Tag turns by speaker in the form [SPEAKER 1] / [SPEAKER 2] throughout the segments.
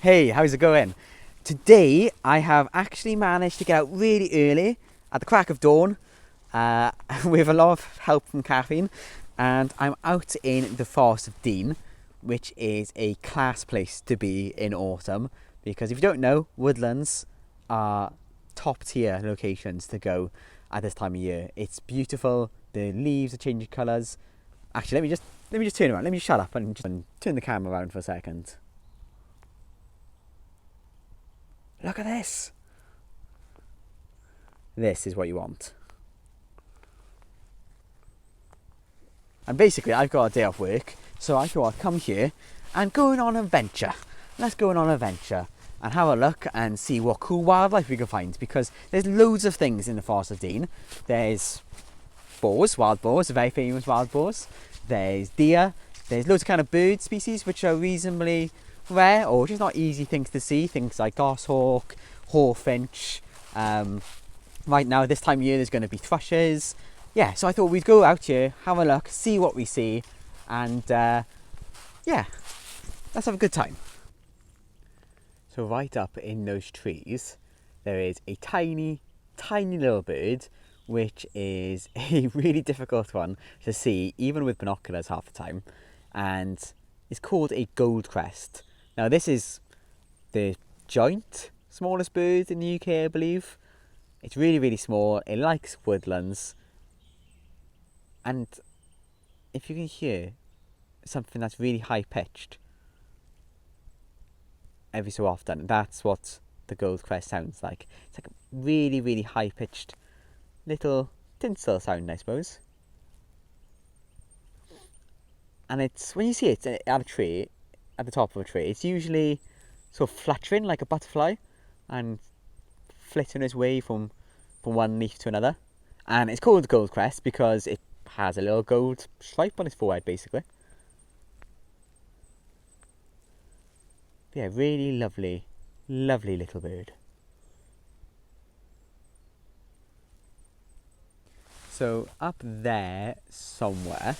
[SPEAKER 1] Hey, how's it going? Today I have actually managed to get out really early at the crack of dawn with a lot of help from caffeine, and I'm out in the Forest of Dean, which is a class place to be in autumn because if you don't know, woodlands are top tier locations to go at this time of year. It's beautiful, the leaves are changing colours. Actually, let me just turn around, let me shut up and just turn the camera around for a second. Look at this. This is what you want. And basically, I've got a day off work, so I thought I'd come here and go on an adventure. Let's go on an adventure and have a look and see what cool wildlife we can find, because there's loads of things in the Forest of Dean. There's boars, wild boars, very famous wild boars. There's deer. There's loads of kind of bird species which are reasonably rare or just not easy things to see. Things like goshawk, hawfinch. Right now, this time of year, there's going to be thrushes. Yeah, so I thought we'd go out here, have a look, see what we see, and yeah, let's have a good time. So right up in those trees, there is a tiny, tiny little bird, which is a really difficult one to see, even with binoculars half the time, and it's called a goldcrest. Now this is the joint smallest bird in the UK, I believe. It's really, really small. It likes woodlands. And if you can hear something that's really high pitched every so often, that's what the goldcrest sounds like. It's like a really, really high pitched little tinsel sound, I suppose. And it's when you see it at a tree, at the top of a tree, it's usually sort of fluttering like a butterfly and flitting its way from one leaf to another. And it's called goldcrest because it has a little gold stripe on its forehead, basically. Yeah, really lovely, lovely little bird. So up there somewhere,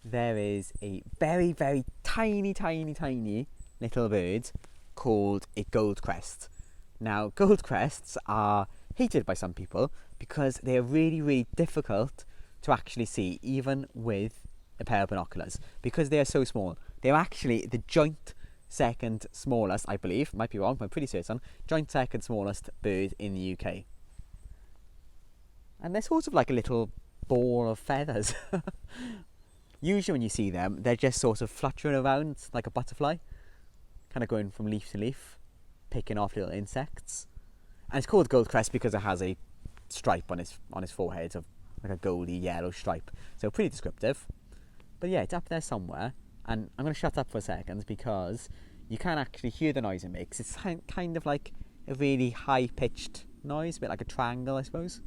[SPEAKER 1] there is a very, very tiny, tiny, tiny little bird called a goldcrest. Now, goldcrests are hated by some people because they are really, really difficult to actually see, even with a pair of binoculars, because they are so small. They're actually the joint second smallest, I believe, might be wrong, but I'm pretty certain, joint second smallest bird in the UK. And they're sort of like a little ball of feathers. Usually when you see them, they're just sort of fluttering around like a butterfly, kind of going from leaf to leaf, picking off little insects. And it's called goldcrest because it has a stripe on its forehead of like a goldy yellow stripe. So pretty descriptive. But yeah, it's up there somewhere. And I'm going to shut up for a second because you can actually hear the noise it makes. It's kind of like a really high-pitched noise, a bit like a triangle, I suppose.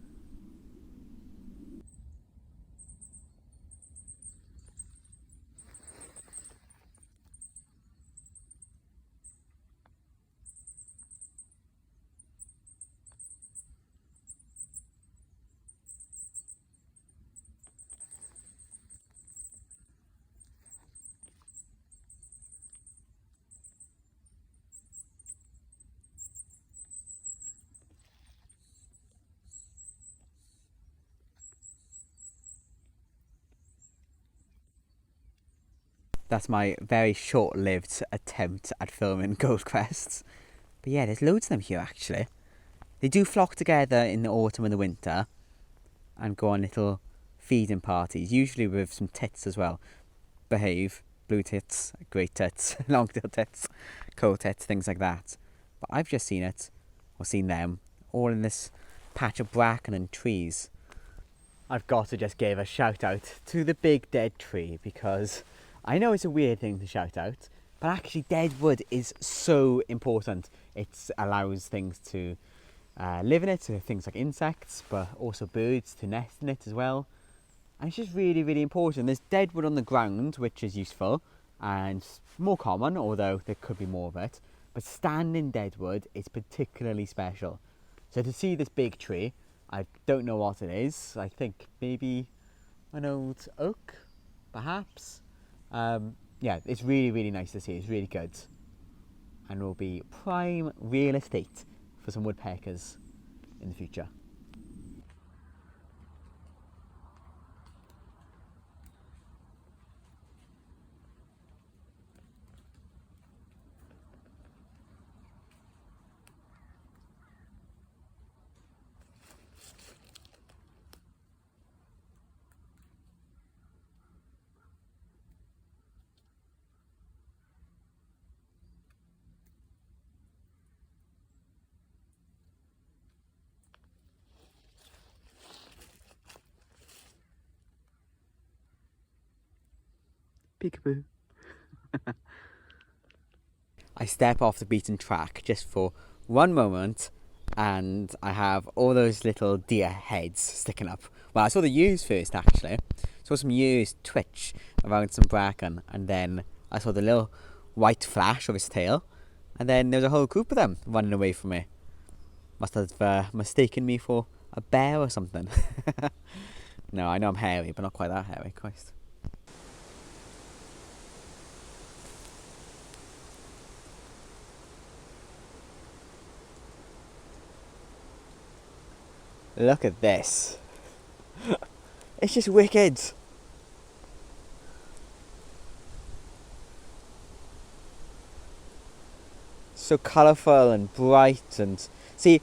[SPEAKER 1] That's my very short-lived attempt at filming goldcrests. But yeah, there's loads of them here actually. They do flock together in the autumn and the winter and go on little feeding parties, usually with some tits as well. Behave, blue tits, great tits, long tail tits, coal tits, things like that. But I've just seen it, or seen them, all in this patch of bracken and trees. I've got to just give a shout out to the big dead tree because I know it's a weird thing to shout out, but actually dead wood is so important. It allows things to live in it, so things like insects, but also birds to nest in it as well. And it's just really, really important. There's dead wood on the ground, which is useful and more common, although there could be more of it. But standing dead wood is particularly special. So to see this big tree, I don't know what it is. I think maybe an old oak, perhaps. Yeah, it's really, really nice to see. It's really good. and will be prime real estate for some woodpeckers in the future. Peekaboo. I step off the beaten track just for one moment and I have all those little deer heads sticking up. Well, I saw the ewes first actually. Saw some ewes twitch around some bracken, and then I saw the little white flash of his tail, and then there was a whole group of them running away from me. Must have mistaken me for a bear or something. No, I know I'm hairy, but not quite that hairy, Christ. Look at this. It's just wicked. So colourful and bright, and see,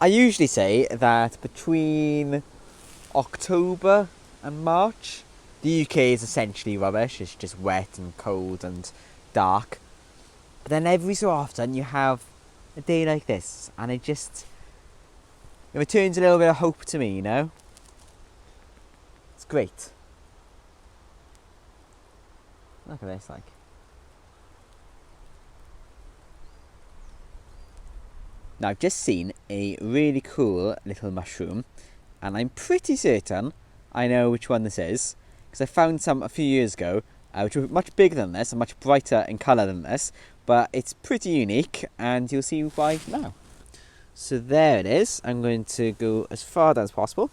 [SPEAKER 1] I usually say that between October and March the UK is essentially rubbish. It's just wet and cold and dark. But then every so often you have a day like this, and it returns a little bit of hope to me, you know? It's great. Look at this, like. Now, I've just seen a really cool little mushroom, and I'm pretty certain I know which one this is, because I found some a few years ago, which were much bigger than this and much brighter in colour than this, but it's pretty unique, and you'll see why now. So there it is. I'm going to go as far down as possible.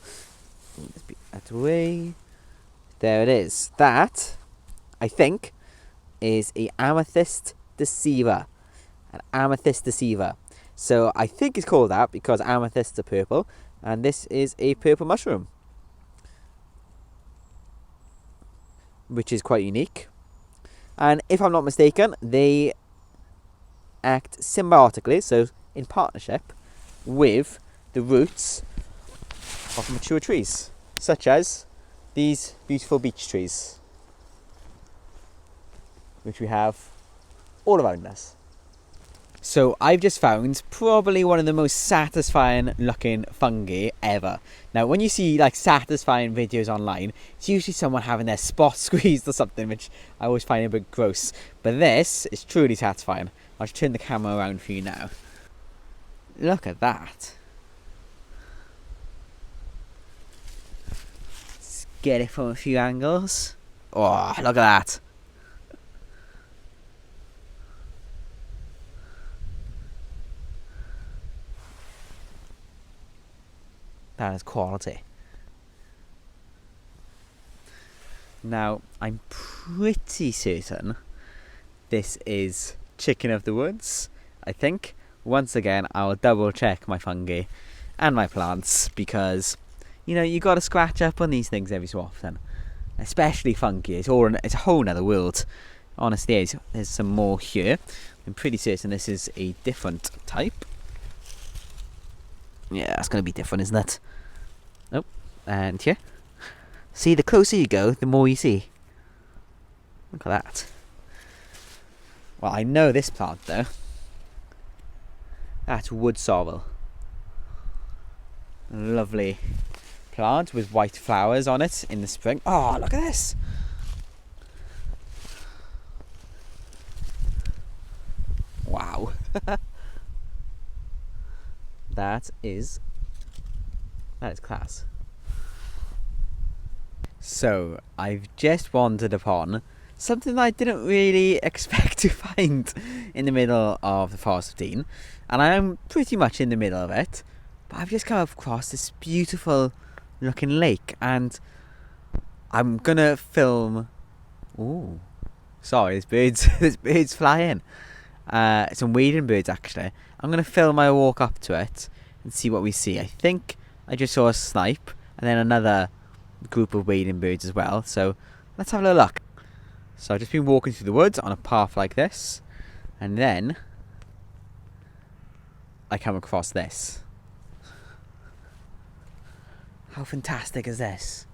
[SPEAKER 1] Let's be that way. There it is. That, I think, is a amethyst deceiver. An amethyst deceiver. So I think it's called that because amethysts are purple, and this is a purple mushroom, which is quite unique. And if I'm not mistaken, they act symbiotically, so in partnership with the roots of mature trees, such as these beautiful beech trees, which we have all around us. So I've just found probably one of the most satisfying looking fungi ever. Now, when you see like satisfying videos online, it's usually someone having their spot squeezed or something, which I always find a bit gross. But this is truly satisfying. I'll just turn the camera around for you now. Look at that. Let's get it from a few angles. Oh, look at that. That is quality. Now, I'm pretty certain this is chicken of the woods, I think. Once again, I'll double check my fungi and my plants because, you know, you got to scratch up on these things every so often. Especially fungi. It's a whole nother world. Honestly, there's some more here. I'm pretty certain this is a different type. Yeah, it's going to be different, isn't it? Oh, and here. See, the closer you go, the more you see. Look at that. Well, I know this plant, though. That's wood sorrel. Lovely plant with white flowers on it in the spring. Oh, look at this. Wow. That is class. So, I've just wandered upon something that I didn't really expect to find in the middle of the Forest of Dean, and I am pretty much in the middle of it, but I've just come across this beautiful looking lake, and I'm gonna film. Ooh, sorry, there's birds flying. some wading birds actually. I'm going to film my walk up to it and see what we see. I think I just saw a snipe and then another group of wading birds as well. So let's have a little look. So I've just been walking through the woods on a path like this, and then I come across this. How fantastic is this?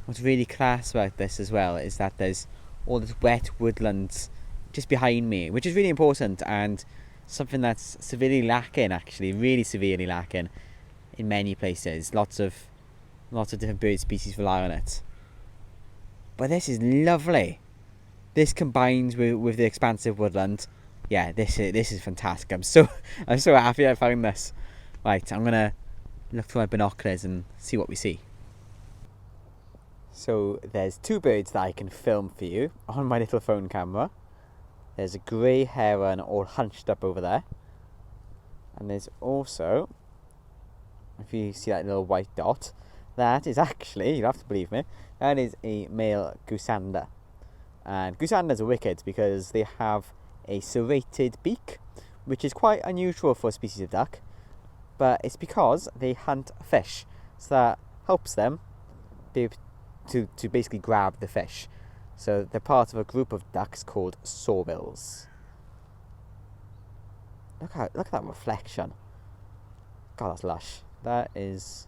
[SPEAKER 1] What's really class about this as well is that there's all this wet woodland just behind me, which is really important and something that's severely lacking, actually, really severely lacking in many places. Lots of different bird species rely on it. But this is lovely. This combines with the expansive woodland. Yeah, this is fantastic. I'm so happy I found this. Right, I'm gonna look through my binoculars and see what we see. So there's two birds that I can film for you on my little phone camera. There's a grey heron all hunched up over there. And there's also, if you see that little white dot, that is actually, you'll have to believe me, that is a male goosander. And goosanders are wicked because they have a serrated beak, which is quite unusual for a species of duck, but it's because they hunt fish, so that helps them be able to basically grab the fish. So they're part of a group of ducks called sawbills. Look at that reflection. God, that's lush. That's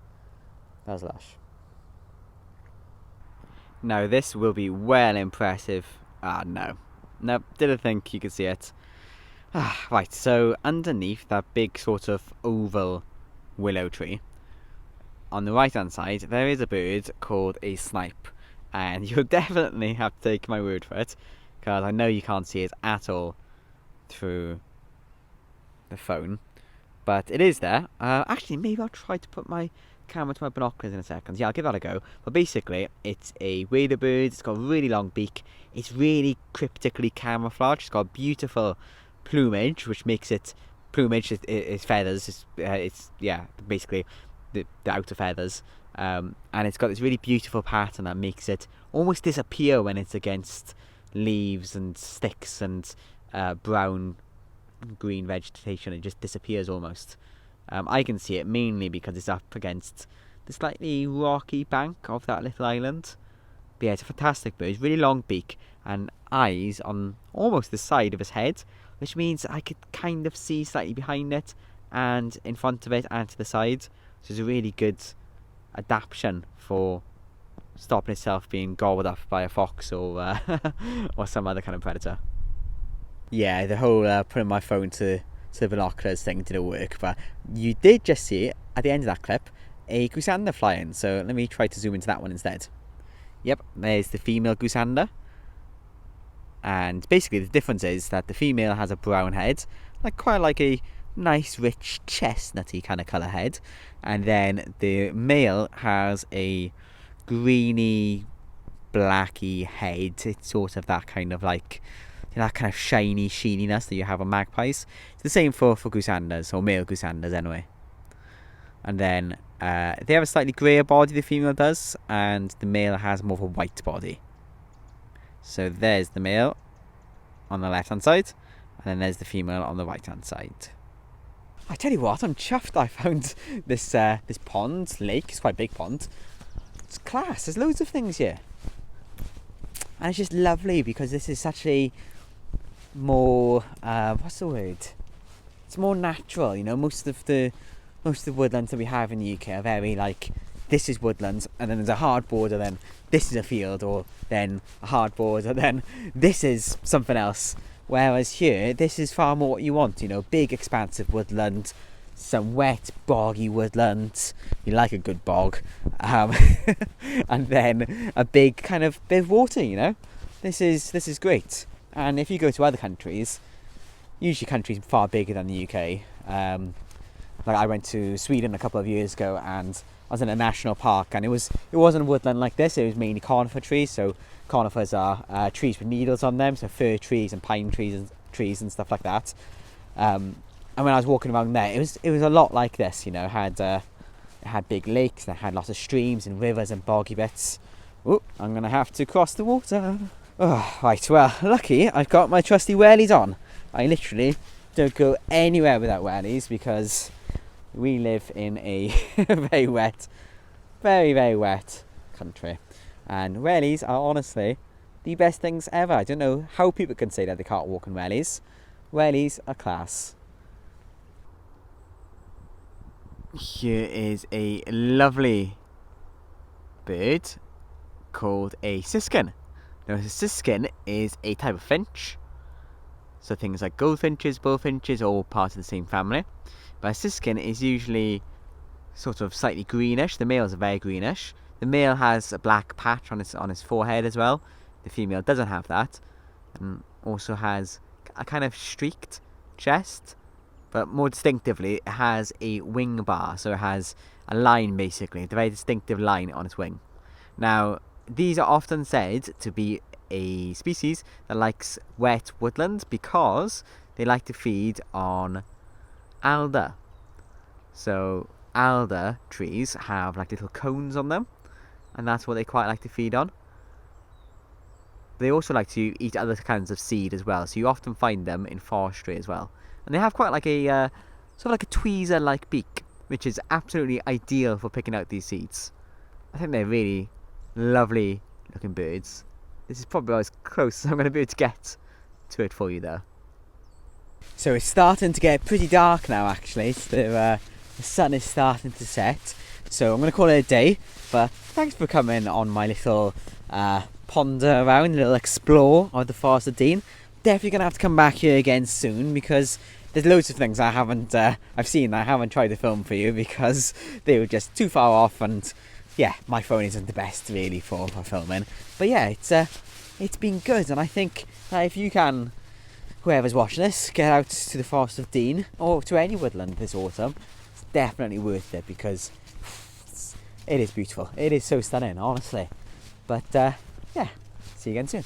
[SPEAKER 1] lush. Now this will be well impressive. No, didn't think you could see it. Right, so underneath that big sort of oval willow tree, on the right hand side, there is a bird called a snipe. And you'll definitely have to take my word for it, because I know you can't see it at all through the phone. But it is there. Actually, maybe I'll try to put my camera to my binoculars in a second. Yeah, I'll give that a go. But basically, it's a wading bird. It's got a really long beak. It's really cryptically camouflaged. It's got beautiful plumage, which makes it... Plumage is feathers. It's basically the outer feathers. And it's got this really beautiful pattern that makes it almost disappear when it's against leaves and sticks and brown green vegetation. It just disappears almost. I can see it mainly because it's up against the slightly rocky bank of that little island. But yeah, it's a fantastic bird. It's really long beak and eyes on almost the side of his head, which means I could kind of see slightly behind it and in front of it and to the side. So it's a really good adaptation for stopping itself being gobbled up by a fox or or some other kind of predator. Yeah, the whole putting my phone to the binoculars thing didn't work, but you did just see at the end of that clip a goosander flying, so let me try to zoom into that one instead. Yep, there's the female goosander, and basically the difference is that the female has a brown head, quite like a nice rich chestnutty kind of colour head, and then the male has a greeny blacky head. It's sort of that kind of that kind of shiny sheeniness that you have on magpies. It's the same for goosanders, or male goosanders anyway. And then they have a slightly greyer body, the female does, and the male has more of a white body. So there's the male on the left hand side, and then there's the female on the right hand side. I tell you what, I'm chuffed I found this lake. It's quite a big pond. It's class. There's loads of things here, and it's just lovely because this is such a more what's the word? It's more natural. You know, most of the woodlands that we have in the UK are very this is woodlands, and then there's a hard border, then this is a field, or then a hard border, then this is something else. Whereas here, this is far more what you want, you know, big expansive woodland, some wet boggy woodland, you like a good bog, and then a big kind of bit of water, you know. This is great. And if you go to other countries, usually countries far bigger than the UK, I went to Sweden a couple of years ago and I was in a national park, and it wasn't a woodland like this. It was mainly conifer trees. So conifers are trees with needles on them, so fir trees and pine trees and stuff like that. And when I was walking around there, it was a lot like this. You know, had It had big lakes, and it had lots of streams and rivers and boggy bits. Oh, I'm going to have to cross the water. Oh, right, well, lucky I've got my trusty wellies on. I literally don't go anywhere without wellies because we live in a very wet, very wet country. And wellies are honestly the best things ever. I don't know how people can say that they can't walk in wellies. Wellies are class. Here is a lovely bird called a siskin. Now, a siskin is a type of finch. So things like goldfinches, bullfinches, are all part of the same family. But a siskin is usually sort of slightly greenish. The males are very greenish. The male has a black patch on his forehead as well. The female doesn't have that, and also has a kind of streaked chest. But more distinctively, it has a wing bar, so it has a line basically, a very distinctive line on its wing. Now, these are often said to be a species that likes wet woodlands because they like to feed on alder. So alder trees have like little cones on them, and that's what they quite like to feed on. They also like to eat other kinds of seed as well, so you often find them in forestry as well. And they have quite like a sort of like a tweezer-like beak, which is absolutely ideal for picking out these seeds. I think they're really lovely looking birds. This is probably as close as I'm going to be able to get to it for you though. So it's starting to get pretty dark now actually. The sun is starting to set. So I'm going to call it a day. But thanks for coming on my little ponder around, a little explore of the Forest of Dean. Definitely going to have to come back here again soon because there's loads of things I haven't I've seen that I haven't tried to film for you because they were just too far off, and yeah, my phone isn't the best really for filming. But yeah, it's been good, and I think that if you can, whoever's watching this, get out to the Forest of Dean or to any woodland this autumn, it's definitely worth it because it is beautiful. It is so stunning, honestly. But yeah, see you again soon.